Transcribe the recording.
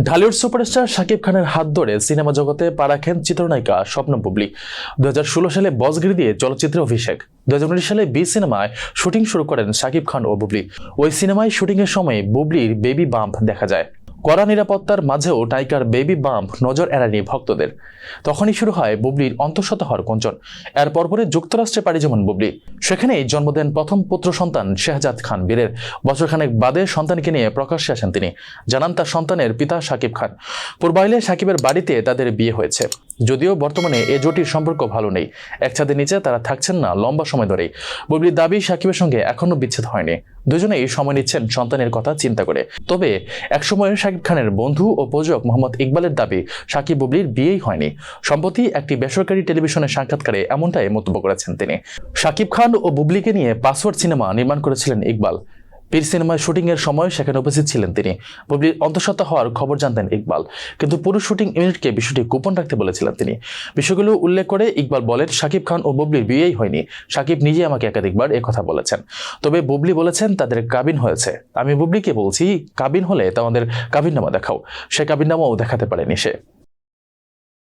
Dhallywood superstar Shakib খানের হাত ধরে সিনেমা জগতে পা রাখেন চিত্রনায়িকা স্বপ্ন বুবলী। 2016 সালে বসগিরি দিয়ে চলচ্চিত্রে অভিষেক। 2019 সালে বি সিনেমায় শুটিং শুরু করেন শাকিব খান ও বুবলী। ওই সিনেমায় শুটিংয়ের সময় বুবলীর বেবি বাম্প দেখা যায়। কড়া নিরাপত্তার মাঝেও নায়িকার বেবি বাম্প নজর এড়ায়নি ভক্তদের। তখনই শুরু হয় বুবলীর অন্তঃসত্ত্বা হওয়ার গুঞ্জন। এর পরপরে যুক্তরাষ্ট্রে পাড়ি জমান বুবলী। সেখানেই জন্ম দেন প্রথম পুত্র সন্তান শেহজাদ খান বীরের। বছরখানেক বাদে সন্তানকে নিয়ে প্রকাশ্যে আসেন তিনি। জানান তার সন্তানের পিতা শাকিব খান। পূর্বাইলে শাকিবের বাড়িতে তাদের বিয়ে হয়েছে। যদিও বর্তমানে এ জুটির সম্পর্ক ভালো নেই। এক ছাদের নিচে তারা থাকছেন না লম্বা সময় ধরেই। বুবলীর দাবি শাকিবের সঙ্গে এখনো বিচ্ছেদ হয়নি। দুজনেই সময় নিচ্ছেন সন্তানের কথা চিন্তা করে। তবে একসময়ের শাকিব খানের বন্ধু ও প্রযোজক মোহাম্মদ ইকবালের দাবি শাকিব বুবলীর বিয়েই হয়নি। সম্প্রতি একটি বেসরকারি টেলিভিশনের সাক্ষাৎকারে এমনটাই মন্তব্য করেছেন তিনি। শাকিব খান ও বুবলীকে নিয়ে পাসওয়ার্ড সিনেমা নির্মাণ করেছিলেন ইকবাল। পীর সিনেমার শুটিং এর সময় সেখানে উপস্থিত ছিলেন তিনি। বুবলীর অন্তঃসত্ত্বা হওয়ার খবর জানতেন ইকবাল, কিন্তু পুরো শুটিং ইউনিটকে বিষয়টি গোপন রাখতে বলেছিলেন তিনি। বিষয়গুলো উল্লেখ করে ইকবাল বলেন, শাকিব খান ও বুবলীর বিয়েই হয়নি। শাকিব নিজে আমাকে একাধিকবার কথা বলেছেন। তবে বুবলী বলেছেন তাদের কাবিন হয়েছে। আমি বুবলীকে বলছি, কাবিন হলে তোমাদের কাবিননামা দেখাও। সে কাবিননামাও দেখাতে পারেনি সে।